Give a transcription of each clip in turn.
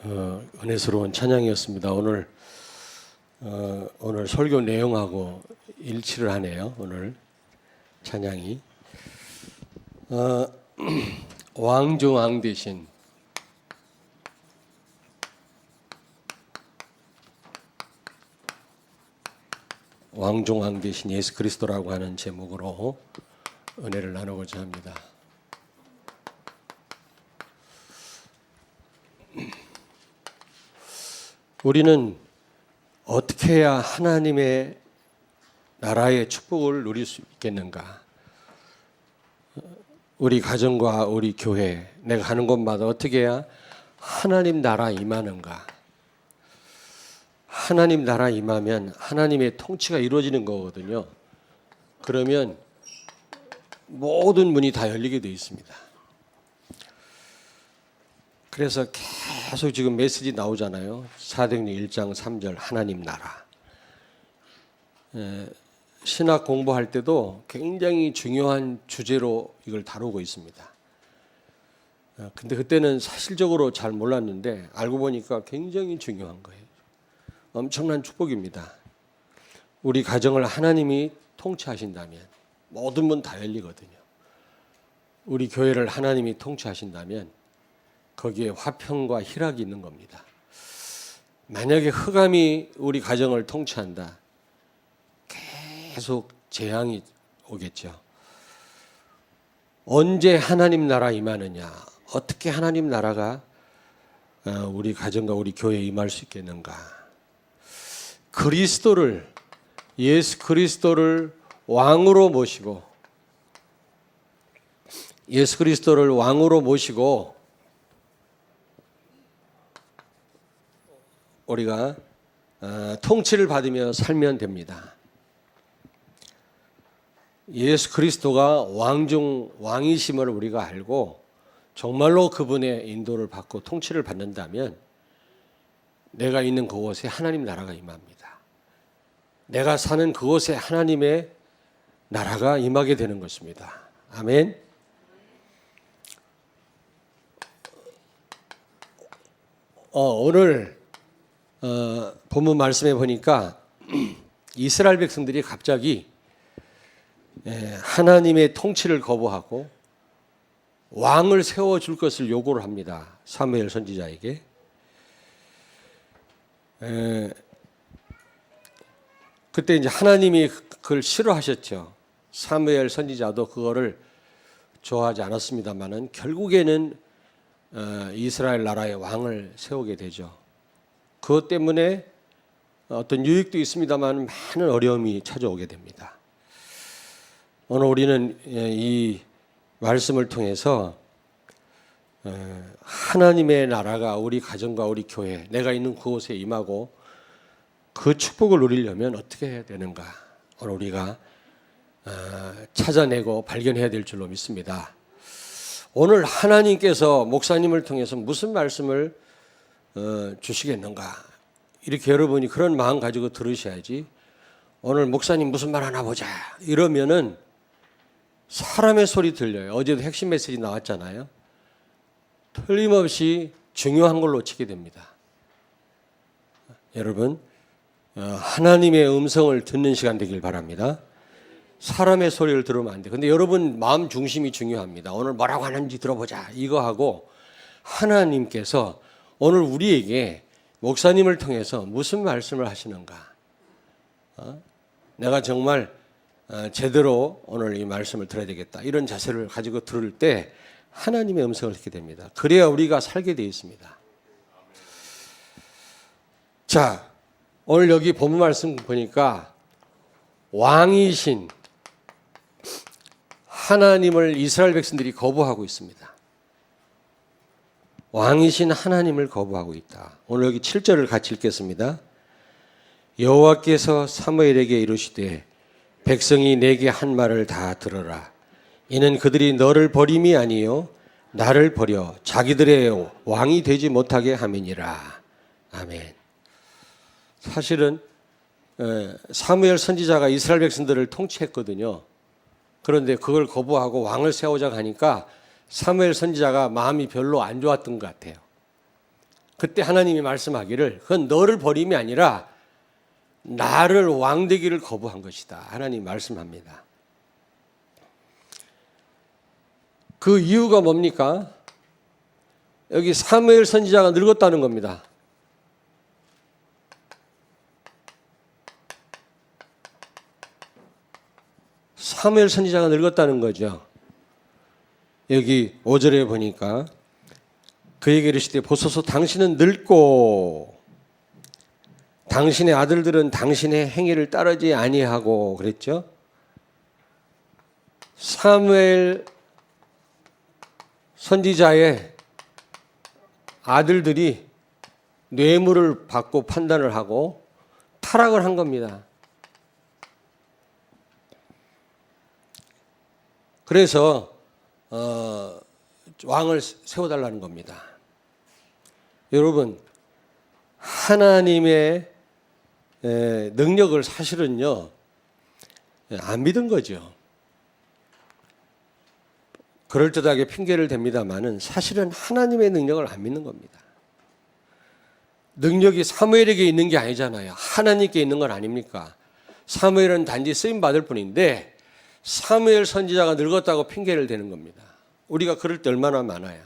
은혜스러운 찬양이었습니다. 오늘 설교 내용하고 일치를 하네요. 오늘 찬양이 왕 중 왕 대신 왕 중 왕 대신 예수 그리스도라고 하는 제목으로 은혜를 나누고자 합니다. 우리는 어떻게 해야 하나님의 나라의 축복을 누릴 수 있겠는가? 우리 가정과 우리 교회, 내가 가는 곳마다 어떻게 해야 하나님 나라 임하는가? 하나님 나라 임하면 하나님의 통치가 이루어지는 거거든요. 그러면 모든 문이 다 열리게 되어 있습니다. 그래서 계속 지금 메시지 나오잖아요. 사도행전 1장 3절 하나님 나라. 신학 공부할 때도 굉장히 중요한 주제로 이걸 다루고 있습니다. 근데 그때는 사실적으로 잘 몰랐는데 알고 보니까 굉장히 중요한 거예요. 엄청난 축복입니다. 우리 가정을 하나님이 통치하신다면 모든 문 다 열리거든요. 우리 교회를 하나님이 통치하신다면 거기에 화평과 희락이 있는 겁니다. 만약에 흑암이 우리 가정을 통치한다, 계속 재앙이 오겠죠. 언제 하나님 나라 임하느냐, 어떻게 하나님 나라가 우리 가정과 우리 교회에 임할 수 있겠는가? 예수 그리스도를 왕으로 모시고, 예수 그리스도를 왕으로 모시고 우리가 통치를 받으며 살면 됩니다. 예수 그리스도가 왕 중 왕이심을 우리가 알고 정말로 그분의 인도를 받고 통치를 받는다면 내가 있는 그곳에 하나님 나라가 임합니다. 내가 사는 그곳에 하나님의 나라가 임하게 되는 것입니다. 아멘. 오늘 본문 말씀에 보니까 이스라엘 백성들이 갑자기 하나님의 통치를 거부하고 왕을 세워줄 것을 요구를 합니다. 사무엘 선지자에게. 그때 이제 하나님이 그걸 싫어하셨죠. 사무엘 선지자도 그거를 좋아하지 않았습니다만은 결국에는 이스라엘 나라의 왕을 세우게 되죠. 그것 때문에 어떤 유익도 있습니다만 많은 어려움이 찾아오게 됩니다. 오늘 우리는 이 말씀을 통해서 하나님의 나라가 우리 가정과 우리 교회, 내가 있는 그곳에 임하고 그 축복을 누리려면 어떻게 해야 되는가? 오늘 우리가 찾아내고 발견해야 될 줄로 믿습니다. 오늘 하나님께서 목사님을 통해서 무슨 말씀을 주시겠는가? 이렇게 여러분이 그런 마음 가지고 들으셔야지. 오늘 목사님 무슨 말 하나 보자 이러면은 사람의 소리 들려요. 어제도 핵심 메시지 나왔잖아요. 틀림없이 중요한 걸 놓치게 됩니다. 여러분, 하나님의 음성을 듣는 시간 되길 바랍니다. 사람의 소리를 들으면 안 돼요. 근데 여러분 마음 중심이 중요합니다. 오늘 뭐라고 하는지 들어보자 이거 하고 하나님께서 오늘 우리에게 목사님을 통해서 무슨 말씀을 하시는가? 내가 정말 제대로 오늘 이 말씀을 들어야 되겠다. 이런 자세를 가지고 들을 때 하나님의 음성을 듣게 됩니다. 그래야 우리가 살게 되어 있습니다. 자, 오늘 여기 본문 말씀 보니까 왕이신 하나님을 이스라엘 백성들이 거부하고 있습니다. 왕이신 하나님을 거부하고 있다. 오늘 여기 7절을 같이 읽겠습니다. 여호와께서 사무엘에게 이르시되 백성이 내게 한 말을 다 들어라. 이는 그들이 너를 버림이 아니요 나를 버려 자기들의 왕이 되지 못하게 함이니라. 아멘. 사실은 사무엘 선지자가 이스라엘 백성들을 통치했거든요. 그런데 그걸 거부하고 왕을 세우자고 하니까 사무엘 선지자가 마음이 별로 안 좋았던 것 같아요. 그때 하나님이 말씀하기를 그건 너를 버림이 아니라 나를 왕되기를 거부한 것이다. 하나님 말씀합니다. 그 이유가 뭡니까? 여기 사무엘 선지자가 늙었다는 겁니다. 사무엘 선지자가 늙었다는 거죠. 여기 5절에 보니까 그에게 이르시되 보소서 당신은 늙고 당신의 아들들은 당신의 행위를 따르지 아니하고 그랬죠. 사무엘 선지자의 아들들이 뇌물을 받고 판단을 하고 타락을 한 겁니다. 그래서 왕을 세워달라는 겁니다. 여러분, 하나님의 능력을 사실은요 안 믿은 거죠. 그럴듯하게 핑계를 댑니다마는 사실은 하나님의 능력을 안 믿는 겁니다. 능력이 사무엘에게 있는 게 아니잖아요. 하나님께 있는 건 아닙니까? 사무엘은 단지 쓰임 받을 뿐인데 사무엘 선지자가 늙었다고 핑계를 대는 겁니다. 우리가 그럴 때 얼마나 많아요.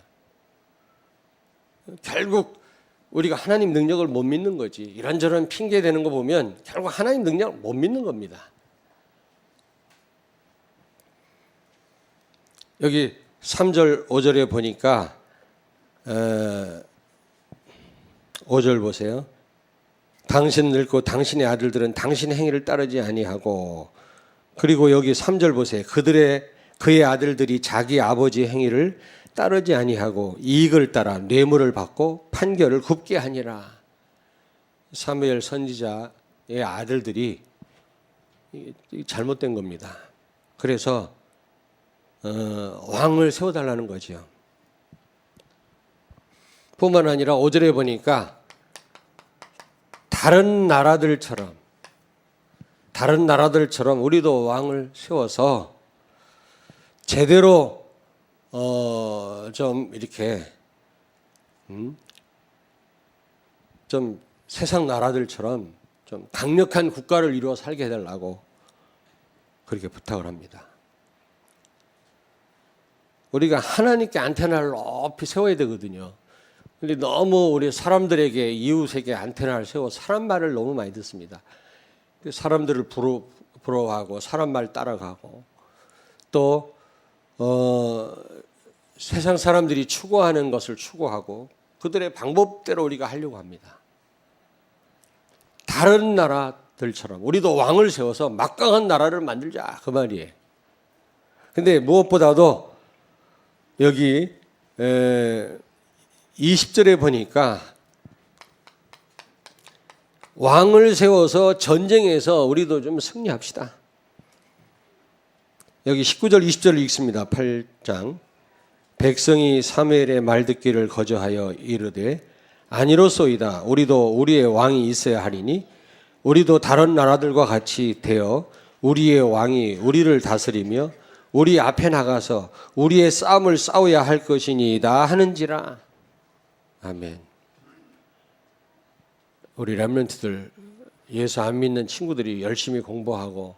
결국 우리가 하나님 능력을 못 믿는 거지. 이런저런 핑계 대는 거 보면 결국 하나님 능력을 못 믿는 겁니다. 여기 3절 5절에 보니까 5절 보세요. 당신은 늙고 당신의 아들들은 당신의 행위를 따르지 아니하고, 그리고 여기 3절 보세요. 그의 아들들이 자기 아버지의 행위를 따르지 아니하고 이익을 따라 뇌물을 받고 판결을 굽게 하니라. 사무엘 선지자의 아들들이 잘못된 겁니다. 그래서 왕을 세워달라는 거죠. 뿐만 아니라 5절에 보니까 다른 나라들처럼 우리도 왕을 세워서 제대로 좀 이렇게 좀 세상 나라들처럼 좀 강력한 국가를 이루어 살게 해달라고 그렇게 부탁을 합니다. 우리가 하나님께 안테나를 높이 세워야 되거든요. 근데 너무 우리 사람들에게, 이웃에게 안테나를 세워 사람 말을 너무 많이 듣습니다. 사람들을 부러워하고 사람 말 따라가고 또 세상 사람들이 추구하는 것을 추구하고 그들의 방법대로 우리가 하려고 합니다. 다른 나라들처럼 우리도 왕을 세워서 막강한 나라를 만들자, 그 말이에요. 근데 무엇보다도 여기 20절에 보니까 왕을 세워서 전쟁에서 우리도 좀 승리합시다. 여기 19절 20절을 읽습니다. 8장. 백성이 사무엘의 말 듣기를 거저하여 이르되 아니로소이다. 우리도 우리의 왕이 있어야 하리니 우리도 다른 나라들과 같이 되어 우리의 왕이 우리를 다스리며 우리 앞에 나가서 우리의 싸움을 싸워야 할 것이니이다 하는지라. 아멘. 우리 렘넌트들, 예수 안 믿는 친구들이 열심히 공부하고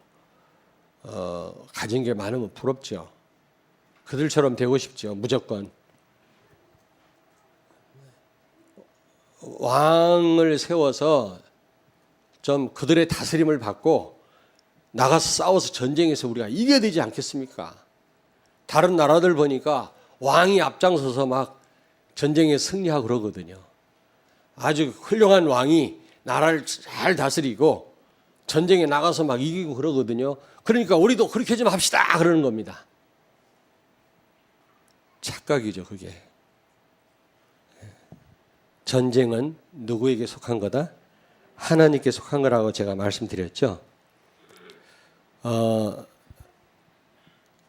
가진 게 많으면 부럽죠. 그들처럼 되고 싶죠. 무조건. 왕을 세워서 좀 그들의 다스림을 받고 나가서 싸워서 전쟁에서 우리가 이겨야 되지 않겠습니까? 다른 나라들 보니까 왕이 앞장서서 막 전쟁에 승리하고 그러거든요. 아주 훌륭한 왕이 나라를 잘 다스리고 전쟁에 나가서 막 이기고 그러거든요. 그러니까 우리도 그렇게 좀 합시다 그러는 겁니다. 착각이죠, 그게. 전쟁은 누구에게 속한 거다? 하나님께 속한 거라고 제가 말씀드렸죠.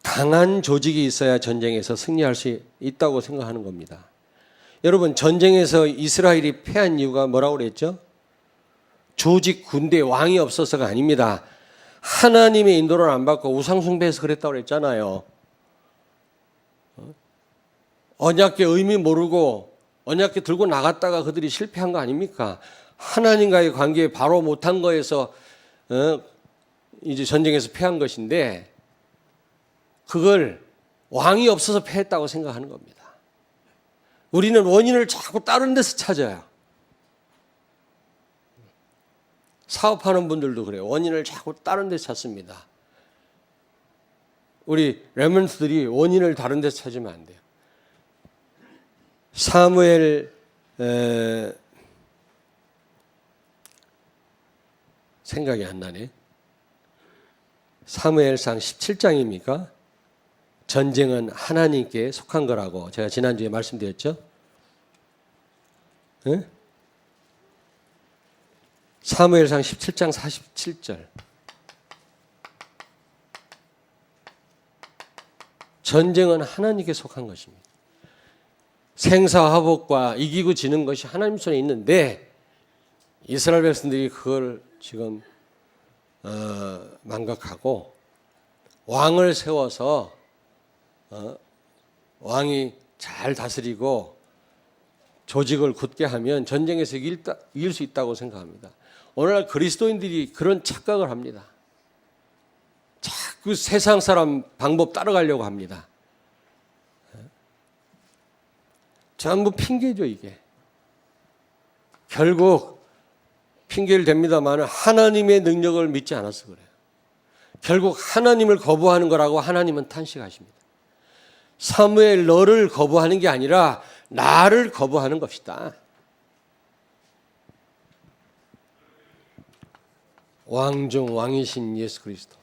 강한 조직이 있어야 전쟁에서 승리할 수 있다고 생각하는 겁니다. 여러분, 전쟁에서 이스라엘이 패한 이유가 뭐라고 그랬죠? 조직, 군대, 왕이 없어서가 아닙니다. 하나님의 인도를 안 받고 우상숭배해서 그랬다고 그랬잖아요. 언약의 의미 모르고 언약궤 들고 나갔다가 그들이 실패한 거 아닙니까? 하나님과의 관계에 바로 못한 거에서 이제 전쟁에서 패한 것인데 그걸 왕이 없어서 패했다고 생각하는 겁니다. 우리는 원인을 자꾸 다른 데서 찾아요. 사업하는 분들도 그래요. 원인을 자꾸 다른 데서 찾습니다. 우리 레몬스들이 원인을 다른 데서 찾으면 안 돼요. 사무엘 생각이 안 나네. 사무엘상 17장입니까? 전쟁은 하나님께 속한 거라고 제가 지난주에 말씀드렸죠. 네? 사무엘상 17장 47절. 전쟁은 하나님께 속한 것입니다. 생사화복과 이기고 지는 것이 하나님 손에 있는데 이스라엘 백성들이 그걸 지금 망각하고 왕을 세워서 왕이 잘 다스리고 조직을 굳게 하면 전쟁에서 이길 수 있다고 생각합니다. 오늘날 그리스도인들이 그런 착각을 합니다. 자꾸 세상 사람 방법 따라가려고 합니다. 전부 핑계죠, 이게. 결국 핑계를 댑니다만 하나님의 능력을 믿지 않아서 그래요. 결국 하나님을 거부하는 거라고 하나님은 탄식하십니다. 사무엘 너를 거부하는 게 아니라 나를 거부하는 것이다. 왕 중 왕이신 예수 그리스도.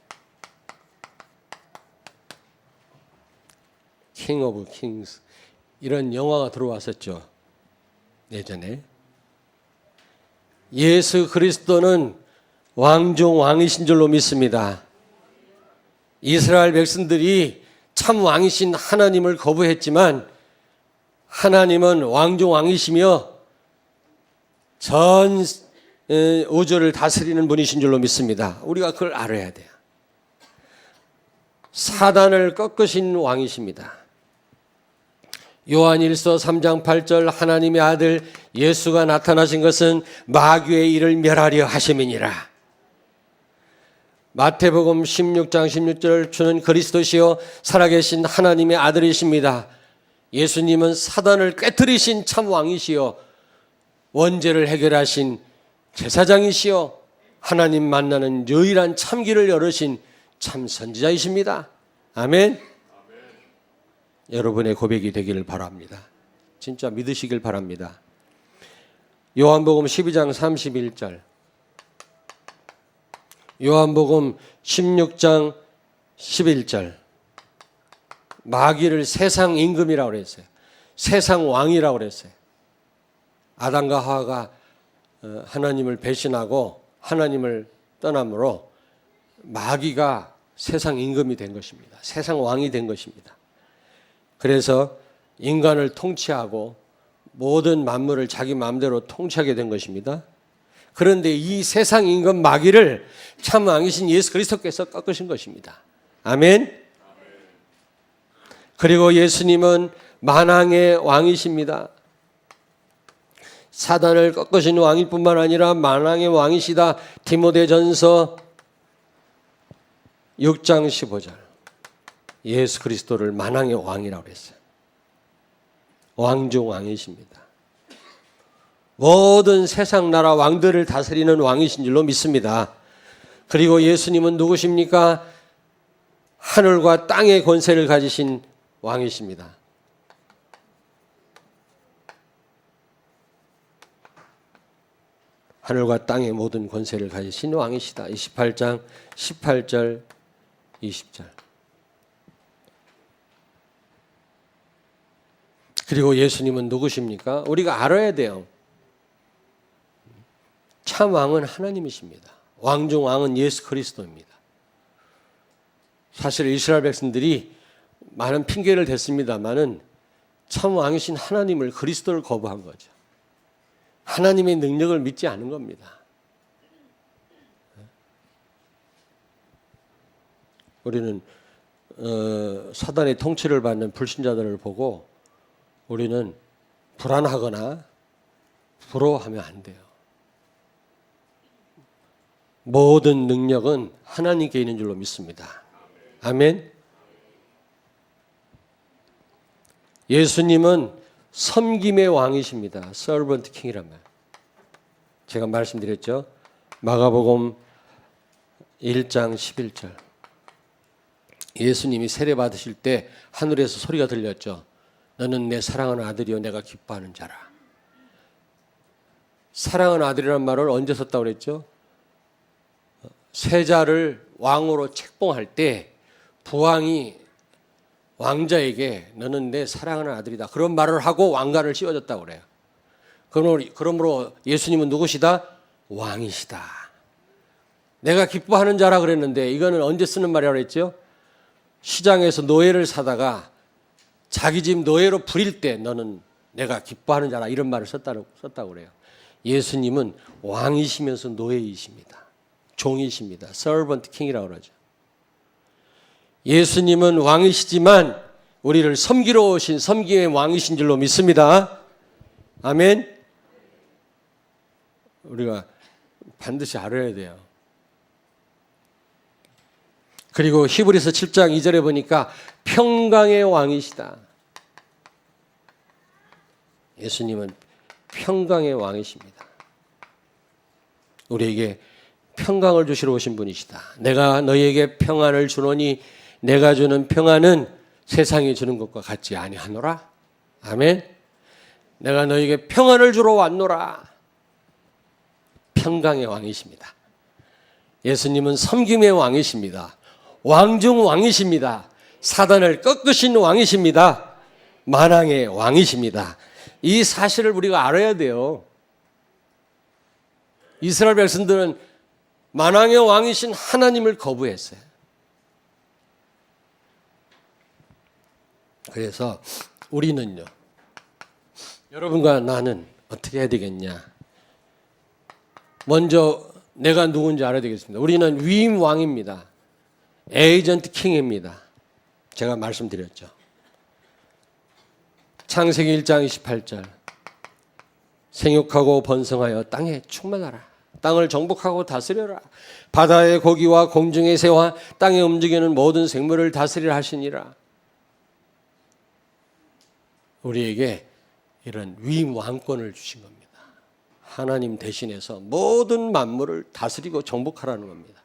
킹 오브 킹스. 이런 영화가 들어왔었죠. 예전에. 예수 그리스도는 왕 중 왕이신 줄로 믿습니다. 이스라엘 백성들이 참 왕이신 하나님을 거부했지만 하나님은 왕 중 왕이시며 전 우주를 다스리는 분이신 줄로 믿습니다. 우리가 그걸 알아야 돼요. 사단을 꺾으신 왕이십니다. 요한일서 3장 8절 하나님의 아들 예수가 나타나신 것은 마귀의 일을 멸하려 하심이니라. 마태복음 16장 16절 주는 그리스도시요 살아계신 하나님의 아들이십니다. 예수님은 사단을 깨뜨리신 참 왕이시요 원죄를 해결하신 제사장이시요 하나님 만나는 유일한 참길을 열으신 참 선지자이십니다. 아멘. 여러분의 고백이 되기를 바랍니다. 진짜 믿으시길 바랍니다. 요한복음 12장 31절, 요한복음 16장 11절, 마귀를 세상 임금이라고 그랬어요. 세상 왕이라고 그랬어요. 아담과 하와가 하나님을 배신하고 하나님을 떠남으로 마귀가 세상 임금이 된 것입니다. 세상 왕이 된 것입니다. 그래서 인간을 통치하고 모든 만물을 자기 마음대로 통치하게 된 것입니다. 그런데 이 세상 임금 마귀를 참 왕이신 예수 그리스도께서 꺾으신 것입니다. 아멘. 그리고 예수님은 만왕의 왕이십니다. 사단을 꺾으신 왕일 뿐만 아니라 만왕의 왕이시다. 디모데전서 6장 15절. 예수 그리스도를 만왕의 왕이라고 했어요. 왕 중 왕이십니다. 모든 세상 나라 왕들을 다스리는 왕이신 줄로 믿습니다. 그리고 예수님은 누구십니까? 하늘과 땅의 권세를 가지신 왕이십니다. 하늘과 땅의 모든 권세를 가지신 왕이시다. 28장 18절 20절. 그리고 예수님은 누구십니까? 우리가 알아야 돼요. 참 왕은 하나님이십니다. 왕 중 왕은 예수 그리스도입니다. 사실 이스라엘 백성들이 많은 핑계를 댔습니다마는 참 왕이신 하나님을 그리스도를 거부한 거죠. 하나님의 능력을 믿지 않은 겁니다. 우리는 사단의 통치를 받는 불신자들을 보고 우리는 불안하거나 부러워하면 안 돼요. 모든 능력은 하나님께 있는 줄로 믿습니다. 아멘. 예수님은 섬김의 왕이십니다. 서번트 킹이란 말. 제가 말씀드렸죠. 마가복음 1장 11절. 예수님이 세례 받으실 때 하늘에서 소리가 들렸죠. 너는 내 사랑하는 아들이요 내가 기뻐하는 자라. 사랑하는 아들이라는 말을 언제 썼다고 그랬죠? 세자를 왕으로 책봉할 때 부왕이 왕자에게 너는 내 사랑하는 아들이다. 그런 말을 하고 왕관을 씌워줬다고 그래요. 그러므로 예수님은 누구시다? 왕이시다. 내가 기뻐하는 자라 그랬는데 이거는 언제 쓰는 말이라고 그랬죠? 시장에서 노예를 사다가 자기 집 노예로 부릴 때 너는 내가 기뻐하는 자라 이런 말을 썼다고 그래요. 예수님은 왕이시면서 노예이십니다. 종이십니다. 서번트 킹이라고 그러죠. 예수님은 왕이시지만 우리를 섬기러 오신 섬김의 왕이신 줄로 믿습니다. 아멘. 우리가 반드시 알아야 돼요. 그리고 히브리서 7장 2절에 보니까 평강의 왕이시다. 예수님은 평강의 왕이십니다. 우리에게 평강을 주시러 오신 분이시다. 내가 너희에게 평안을 주노니 내가 주는 평안은 세상이 주는 것과 같지 아니하노라. 아멘. 내가 너희에게 평안을 주러 왔노라. 평강의 왕이십니다. 예수님은 섬김의 왕이십니다. 왕중 왕이십니다. 사단을 꺾으신 왕이십니다. 만왕의 왕이십니다. 이 사실을 우리가 알아야 돼요. 이스라엘 백성들은 만왕의 왕이신 하나님을 거부했어요. 그래서 우리는요, 여러분과 나는 어떻게 해야 되겠냐? 먼저 내가 누군지 알아야 되겠습니다. 우리는 위임 왕입니다. 에이전트 킹입니다. 제가 말씀드렸죠. 창세기 1장 28절. 생육하고 번성하여 땅에 충만하라. 땅을 정복하고 다스려라. 바다의 고기와 공중의 새와 땅에 움직이는 모든 생물을 다스리라 하시니라. 우리에게 이런 위임 왕권을 주신 겁니다. 하나님 대신해서 모든 만물을 다스리고 정복하라는 겁니다.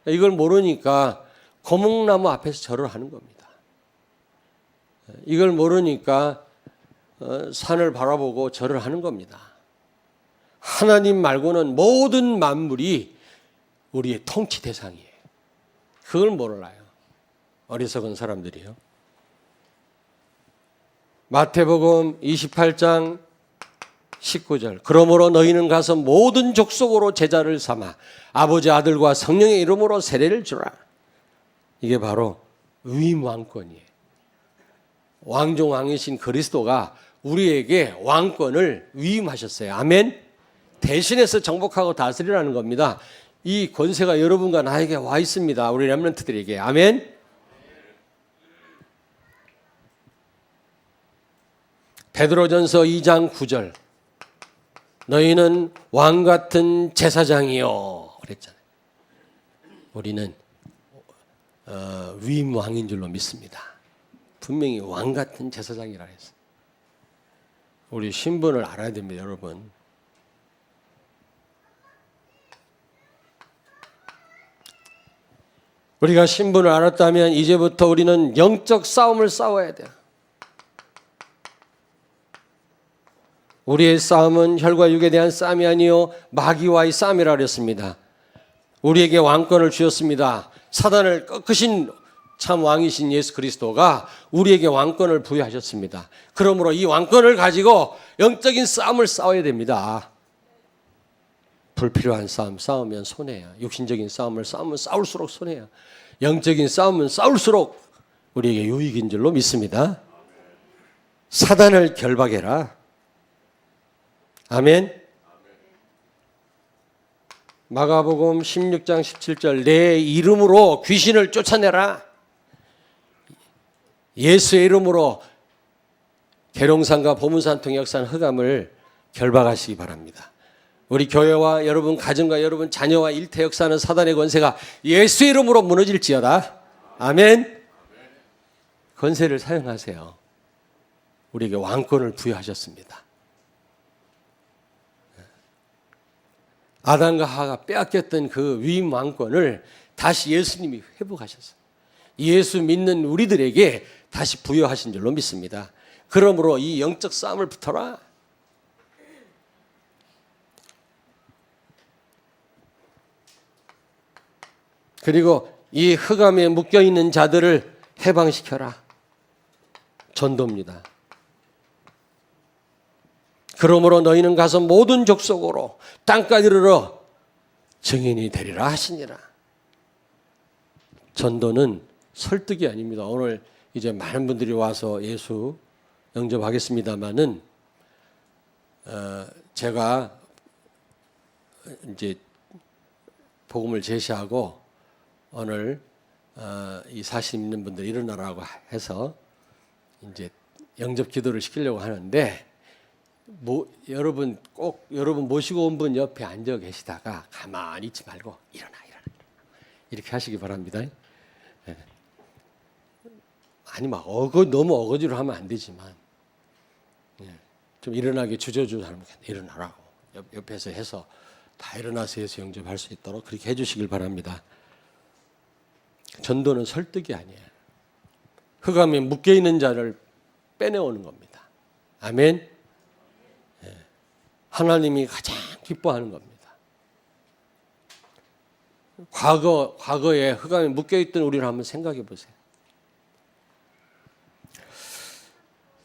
이걸 모르니까 고목나무 앞에서 절을 하는 겁니다. 이걸 모르니까 산을 바라보고 절을 하는 겁니다. 하나님 말고는 모든 만물이 우리의 통치 대상이에요. 그걸 몰라요. 어리석은 사람들이요. 마태복음 28장 19절. 그러므로 너희는 가서 모든 족속으로 제자를 삼아 아버지 아들과 성령의 이름으로 세례를 주라. 이게 바로 위임 왕권이에요. 왕중 왕이신 그리스도가 우리에게 왕권을 위임하셨어요. 아멘. 대신해서 정복하고 다스리라는 겁니다. 이 권세가 여러분과 나에게 와 있습니다. 우리 렘넌트들에게. 아멘. 베드로전서 2장 9절. 너희는 왕 같은 제사장이요 그랬잖아요. 우리는 위임 왕인 줄로 믿습니다. 분명히 왕 같은 제사장이라 했어요. 우리 신분을 알아야 됩니다, 여러분. 우리가 신분을 알았다면 이제부터 우리는 영적 싸움을 싸워야 돼요. 우리의 싸움은 혈과 육에 대한 싸움이 아니요 마귀와의 싸움이라 그랬습니다. 우리에게 왕권을 주셨습니다. 사단을 꺾으신 참 왕이신 예수 그리스도가 우리에게 왕권을 부여하셨습니다. 그러므로 이 왕권을 가지고 영적인 싸움을 싸워야 됩니다. 불필요한 싸움 싸우면 손해야. 육신적인 싸움을 싸우면 싸울수록 손해야. 영적인 싸움은 싸울수록 우리에게 유익인 줄로 믿습니다. 사단을 결박해라. 아멘. 마가복음 16장 17절. 내 이름으로 귀신을 쫓아내라. 예수의 이름으로 계룡산과 보문산 통역산 흑암을 결박하시기 바랍니다. 우리 교회와 여러분 가정과 여러분 자녀와 일태 역사하는 사단의 권세가 예수 이름으로 무너질지어다. 아멘. 권세를 사용하세요. 우리에게 왕권을 부여하셨습니다. 아담과 하와가 빼앗겼던 그 위임 왕권을 다시 예수님이 회복하셨어요. 예수 믿는 우리들에게 다시 부여하신 줄로 믿습니다. 그러므로 이 영적 싸움을 붙어라. 그리고 이 흑암에 묶여있는 자들을 해방시켜라. 전도입니다. 그러므로 너희는 가서 모든 족속으로 땅까지 이르러 증인이 되리라 하시니라. 전도는 설득이 아닙니다. 오늘 이제 많은 분들이 와서 예수 영접하겠습니다마는 제가 이제 복음을 제시하고 오늘 이 사심 있는 분들 일어나라고 해서 이제 영접 기도를 시키려고 하는데 여러분 모시고 온 분 옆에 앉아 계시다가 가만히 있지 말고 일어나 이렇게 하시기 바랍니다. 아니 너무 어거지로 하면 안 되지만 좀 일어나게 주저주저 하면 일어나라고 옆에서 해서 다 일어나서 예수 영접할 수 있도록 그렇게 해주시길 바랍니다. 전도는 설득이 아니에요. 흑암에 묶여있는 자를 빼내오는 겁니다. 아멘. 하나님이 가장 기뻐하는 겁니다. 과거에 흑암에 묶여있던 우리를 한번 생각해 보세요.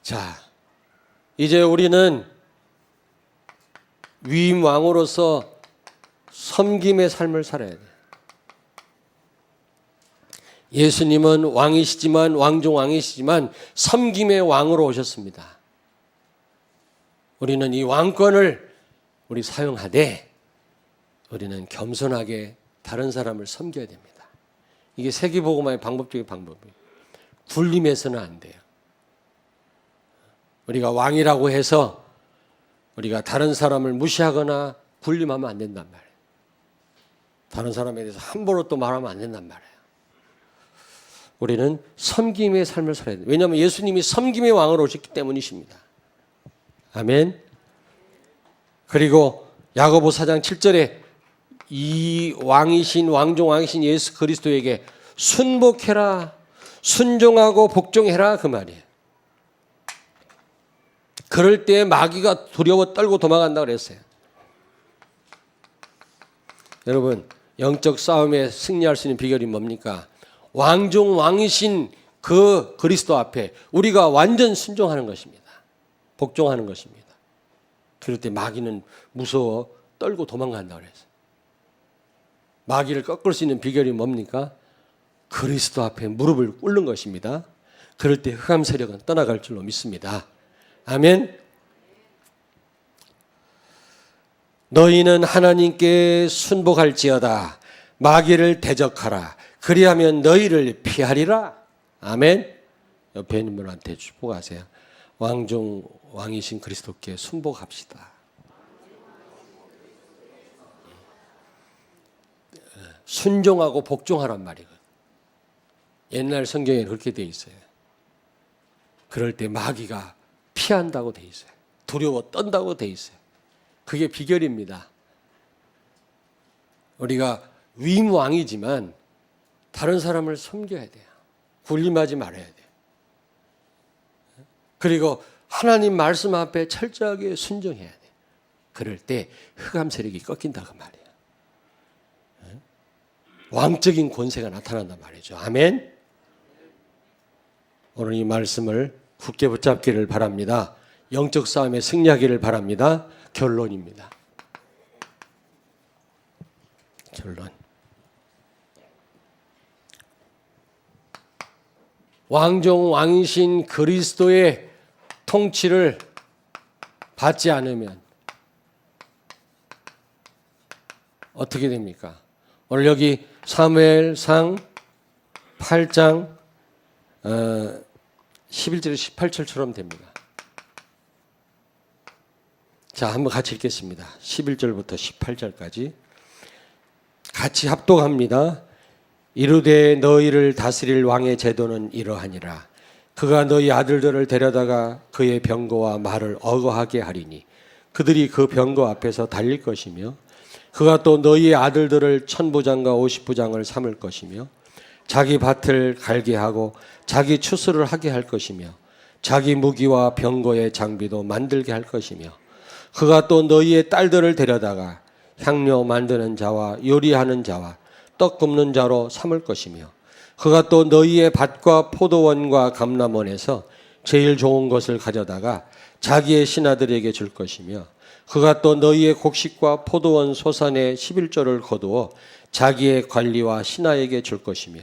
자, 이제 우리는 위임 왕으로서 섬김의 삶을 살아야 돼요. 예수님은 왕이시지만 왕중 왕이시지만 섬김의 왕으로 오셨습니다. 우리는 이 왕권을 우리 사용하되 우리는 겸손하게 다른 사람을 섬겨야 됩니다. 이게 세계복음화의 방법적인 방법이에요. 굴림해서는 안 돼요. 우리가 왕이라고 해서 우리가 다른 사람을 무시하거나 굴림하면 안 된단 말이에요. 다른 사람에 대해서 함부로 또 말하면 안 된단 말이에요. 우리는 섬김의 삶을 살아야 돼요. 왜냐하면 예수님이 섬김의 왕으로 오셨기 때문이십니다. 아멘. 그리고 야고보 4장 7절에 이 왕이신 왕중 왕이신 예수 그리스도에게 순복해라, 순종하고 복종해라 그 말이에요. 그럴 때 마귀가 두려워 떨고 도망간다고 그랬어요. 여러분, 영적 싸움에 승리할 수 있는 비결이 뭡니까? 왕중 왕이신 그 그리스도 앞에 우리가 완전 순종하는 것입니다. 복종하는 것입니다. 그럴 때 마귀는 무서워 떨고 도망간다고 그랬어요. 마귀를 꺾을 수 있는 비결이 뭡니까? 그리스도 앞에 무릎을 꿇는 것입니다. 그럴 때 흑암 세력은 떠나갈 줄로 믿습니다. 아멘. 너희는 하나님께 순복할지어다. 마귀를 대적하라. 그리하면 너희를 피하리라. 아멘. 옆에 있는 분한테 축복하세요. 왕중 왕이신 그리스도께 순복합시다. 순종하고 복종하란 말이거든요. 옛날 성경에 그렇게 돼 있어요. 그럴 때 마귀가 피한다고 돼 있어요. 두려워 떤다고 돼 있어요. 그게 비결입니다. 우리가 위임왕이지만 다른 사람을 섬겨야 돼요. 굴림하지 말아야 돼요. 그리고 하나님 말씀 앞에 철저하게 순종해야 돼요. 그럴 때 흑암 세력이 꺾인다 그 말이에요. 왕적인 권세가 나타난단 말이죠. 아멘. 오늘 이 말씀을 굳게 붙잡기를 바랍니다. 영적 싸움에 승리하기를 바랍니다. 결론입니다. 결론. 왕중 왕이신 그리스도의 통치를 받지 않으면 어떻게 됩니까? 오늘 여기 사무엘상 8장 11절 18절처럼 됩니다. 자, 한번 같이 읽겠습니다. 11절부터 18절까지 같이 합독합니다. 이르되 너희를 다스릴 왕의 제도는 이러하니라. 그가 너희 아들들을 데려다가 그의 병거와 말을 어거하게 하리니 그들이 그 병거 앞에서 달릴 것이며 그가 또 너희의 아들들을 1000부장과 50부장을 삼을 것이며 자기 밭을 갈게 하고 자기 추수를 하게 할 것이며 자기 무기와 병거의 장비도 만들게 할 것이며 그가 또 너희의 딸들을 데려다가 향료 만드는 자와 요리하는 자와 떡 굽는 자로 삼을 것이며 그가 또 너희의 밭과 포도원과 감람원에서 제일 좋은 것을 가져다가 자기의 신하들에게 줄 것이며 그가 또 너희의 곡식과 포도원 소산의 11조를 거두어 자기의 관리와 신하에게 줄 것이며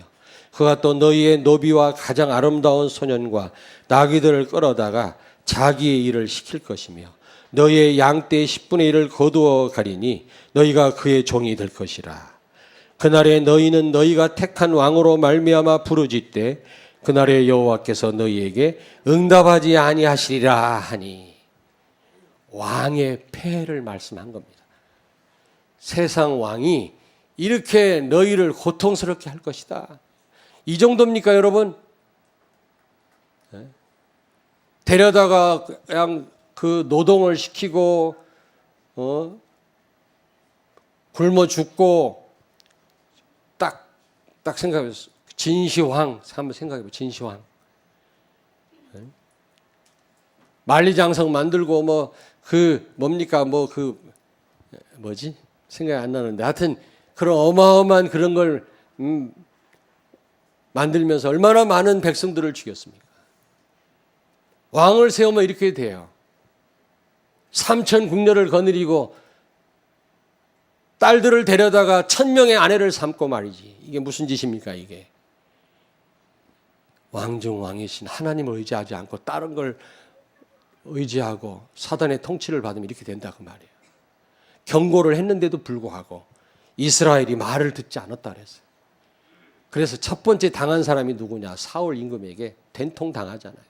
그가 또 너희의 노비와 가장 아름다운 소년과 나귀들을 끌어다가 자기의 일을 시킬 것이며 너희의 양떼의 10분의 1을 거두어 가리니 너희가 그의 종이 될 것이라. 그날에 너희는 너희가 택한 왕으로 말미암아 부르짖되 그날에 여호와께서 너희에게 응답하지 아니하시리라 하니. 왕의 폐해를 말씀한 겁니다. 세상 왕이 이렇게 너희를 고통스럽게 할 것이다. 이 정도입니까, 여러분? 데려다가 그냥 그 노동을 시키고 굶어 죽고 딱 생각해보세요. 진시황 한번 생각해보세요. 진시황 만리장성 만들고 뭐지 생각이 안 나는데 하여튼 그런 어마어마한 그런 걸 만들면서 얼마나 많은 백성들을 죽였습니까? 왕을 세우면 이렇게 돼요. 삼천 국녀를 거느리고 딸들을 데려다가 1000명의 아내를 삼고 말이지. 이게 무슨 짓입니까 이게? 왕 중 왕이신 하나님을 의지하지 않고 다른 걸 의지하고 사단의 통치를 받으면 이렇게 된다고 말이에요. 경고를 했는데도 불구하고 이스라엘이 말을 듣지 않았다 그랬어요. 그래서 첫 번째 당한 사람이 누구냐? 사울 임금에게 된통 당하잖아요.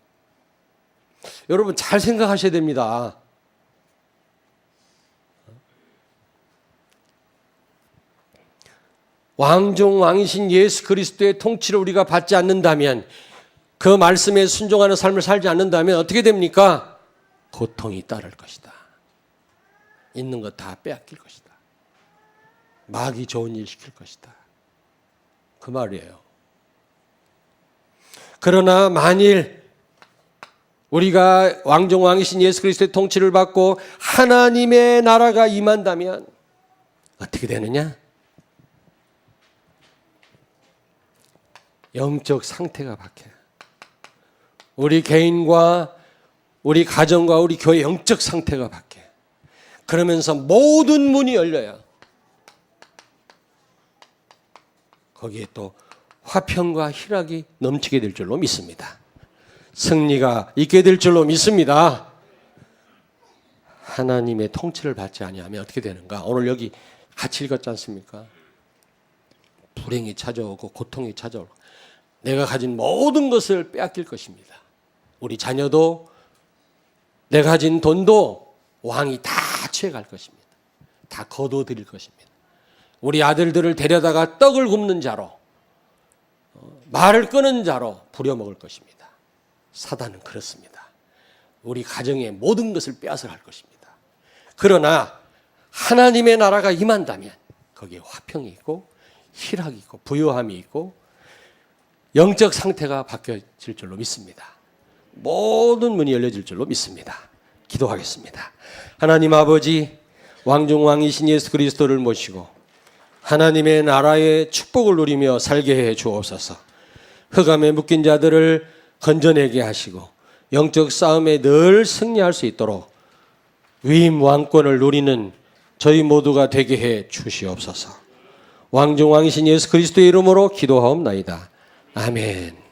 여러분 잘 생각하셔야 됩니다. 왕 중 왕이신 예수 그리스도의 통치를 우리가 받지 않는다면, 그 말씀에 순종하는 삶을 살지 않는다면 어떻게 됩니까? 고통이 따를 것이다. 있는 것 다 빼앗길 것이다. 마귀 좋은 일 시킬 것이다. 그 말이에요. 그러나 만일 우리가 왕중 왕이신 예수 그리스도의 통치를 받고 하나님의 나라가 임한다면 어떻게 되느냐? 영적 상태가 바뀌어요. 우리 개인과 우리 가정과 우리 교회 영적 상태가 바뀌어요. 그러면서 모든 문이 열려요. 거기에 또 화평과 희락이 넘치게 될 줄로 믿습니다. 승리가 있게 될 줄로 믿습니다. 하나님의 통치를 받지 아니하면 어떻게 되는가? 오늘 여기 같이 읽었지 않습니까? 불행이 찾아오고 고통이 찾아오고 내가 가진 모든 것을 빼앗길 것입니다. 우리 자녀도 내가 가진 돈도 왕이 다 취해갈 것입니다. 다 거둬들일 것입니다. 우리 아들들을 데려다가 떡을 굽는 자로, 말을 끄는 자로 부려먹을 것입니다. 사단은 그렇습니다. 우리 가정의 모든 것을 빼앗아 갈 것입니다. 그러나 하나님의 나라가 임한다면 거기에 화평이 있고 희락이 있고 부요함이 있고 영적 상태가 바뀌어질 줄로 믿습니다. 모든 문이 열려질 줄로 믿습니다. 기도하겠습니다. 하나님 아버지, 왕중 왕이신 예수 그리스도를 모시고 하나님의 나라의 축복을 누리며 살게 해 주옵소서. 흑암에 묶인 자들을 건져내게 하시고 영적 싸움에 늘 승리할 수 있도록 위임 왕권을 누리는 저희 모두가 되게 해 주시옵소서. 왕중 왕이신 예수 그리스도의 이름으로 기도하옵나이다. 아멘.